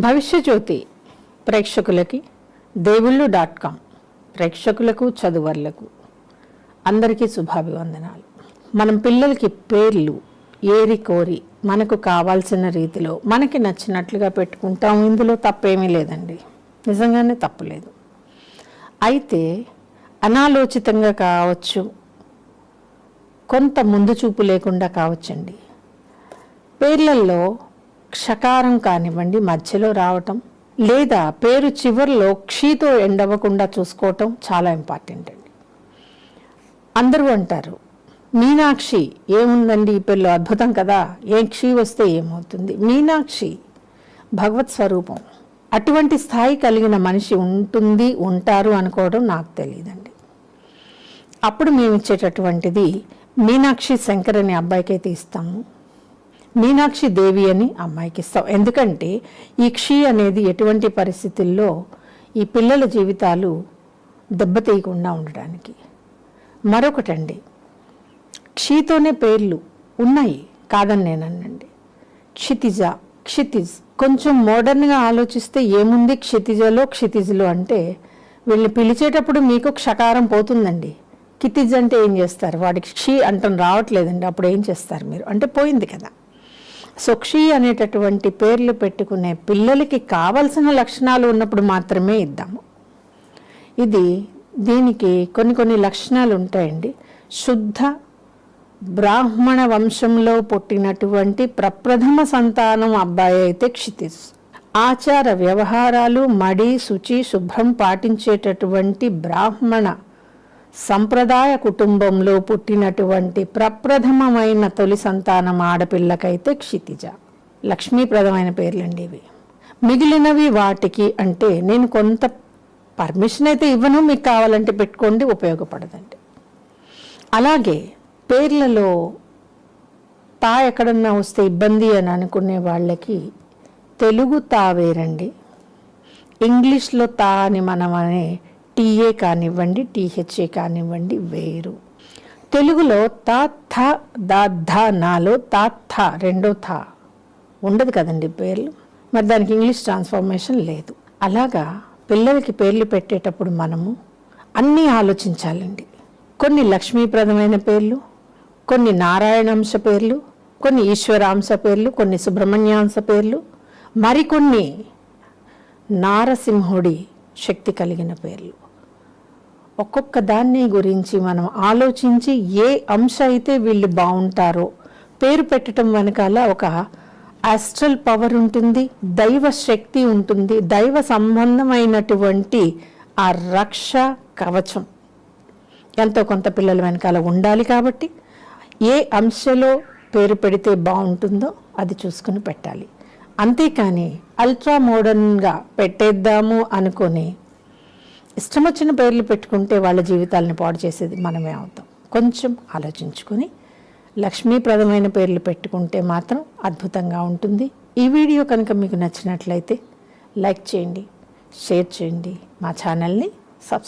భవిష్యజ్యోతి ప్రేక్షకులకి దేవుళ్ళు.com ప్రేక్షకులకు చదువర్లకు అందరికీ శుభాభివందనాలు. మనం పిల్లలకి పేర్లు ఏరి కోరి మనకు కావాల్సిన రీతిలో మనకి నచ్చినట్లుగా పెట్టుకుంటాం. ఇందులో తప్పేమీ లేదండి, నిజంగానే తప్పులేదు. అయితే అనాలోచితంగా కావచ్చు, కొంత ముందు చూపు లేకుండా కావచ్చండి. పేర్లలో క్షకారం కానివ్వండి మధ్యలో రావటం, లేదా పేరు చివరిలో క్షీతో ఎండవకుండా చూసుకోవటం చాలా ఇంపార్టెంట్ అండి. అందరూ అంటారు, మీనాక్షి ఏముందండి ఈ పేర్లో, అద్భుతం కదా, ఏం క్షీ వస్తే ఏమవుతుంది. మీనాక్షి భగవత్ స్వరూపం. అటువంటి స్థాయి కలిగిన మనిషి ఉంటారు అనుకోవడం నాకు తెలియదండి. అప్పుడు మేము ఇచ్చేటటువంటిది మీనాక్షి శంకర్ అనే అబ్బాయికి అయితే ఇస్తాము, మీనాక్షి దేవి అని అమ్మాయికి ఇస్తాం. ఎందుకంటే ఈ క్షీ అనేది ఎటువంటి పరిస్థితుల్లో ఈ పిల్లల జీవితాలు దెబ్బతీయకుండా ఉండడానికి. మరొకటండి, క్షీతోనే పేర్లు ఉన్నాయి కాదని నేనండి. క్షితిజ, క్షితిజ్ కొంచెం మోడర్న్గా ఆలోచిస్తే ఏముంది క్షితిజలో అంటే వీళ్ళని పిలిచేటప్పుడు మీకు క్షకారం పోతుందండి. కితిజ్ అంటే ఏం చేస్తారు, వాడికి క్షీ అంటం రావట్లేదండి, అప్పుడు ఏం చేస్తారు మీరు అంటే పోయింది కదా. సో క్షీ అనేటటువంటి పేర్లు పెట్టుకునే పిల్లలకి కావలసిన లక్షణాలు ఉన్నప్పుడు మాత్రమే ఇద్దాము. దీనికి కొన్ని లక్షణాలు ఉంటాయండి. శుద్ధ బ్రాహ్మణ వంశంలో పుట్టినటువంటి ప్రప్రథమ సంతానం అబ్బాయి అయితే క్షితిజ్. ఆచార వ్యవహారాలు మడి శుచి శుభ్రం పాటించేటటువంటి బ్రాహ్మణ సంప్రదాయ కుటుంబంలో పుట్టినటువంటి ప్రప్రథమమైన తొలి సంతానం ఆడపిల్లకైతే క్షితిజ. లక్ష్మీప్రదమైన పేర్లండి ఇవి. మిగిలినవి వాటికి అంటే నేను కొంత పర్మిషన్ అయితే ఇవ్వను, మీకు కావాలంటే పెట్టుకోండి, ఉపయోగపడదండి. అలాగే పేర్లలో తా ఎక్కడన్నా వస్తే ఇబ్బంది అని అనుకునే వాళ్ళకి తెలుగు తా వేరండి, ఇంగ్లీష్లో తా అని మనం అనే టీఏ కానివ్వండి టీహెచ్ఏ కానివ్వండి వేరు. తెలుగులో తా థ దా ధ నాలో తా థ రెండో థ ఉండదు కదండి పేర్లు, మరి దానికి ఇంగ్లీష్ ట్రాన్స్ఫర్మేషన్ లేదు. అలాగా పిల్లలకి పేర్లు పెట్టేటప్పుడు మనము అన్నీ ఆలోచించాలండి. కొన్ని లక్ష్మీప్రదమైన పేర్లు, కొన్ని నారాయణాంశ పేర్లు, కొన్ని ఈశ్వరాంశ పేర్లు, కొన్ని సుబ్రహ్మణ్యాంశ పేర్లు, మరికొన్ని నారసింహుడి శక్తి కలిగిన పేర్లు. ఒక్కొక్క దాన్ని గురించి మనం ఆలోచించి ఏ అంశ అయితే వీళ్ళు బాగుంటారో పేరు పెట్టడం వెనకాల ఒక ఆస్ట్రల్ పవర్ ఉంటుంది, దైవ శక్తి ఉంటుంది, దైవ సంబంధమైనటువంటి ఆ రక్ష కవచం ఎంతో కొంత పిల్లల వెనకాల ఉండాలి. కాబట్టి ఏ అంశలో పేరు పెడితే బాగుంటుందో అది చూసుకుని పెట్టాలి. అంతేకాని అల్ట్రా మోడర్న్గా పెట్టేద్దాము అనుకొని ఇష్టం వచ్చిన పేర్లు పెట్టుకుంటే వాళ్ళ జీవితాలని పాడు చేసేది మనమే అవుతాం. కొంచెం ఆలోచించుకొని లక్ష్మీప్రదమైన పేర్లు పెట్టుకుంటే మాత్రం అద్భుతంగా ఉంటుంది. ఈ వీడియో కనుక మీకు నచ్చినట్లయితే లైక్ చేయండి, షేర్ చేయండి, మా ఛానల్ని సబ్స్క్రైబ్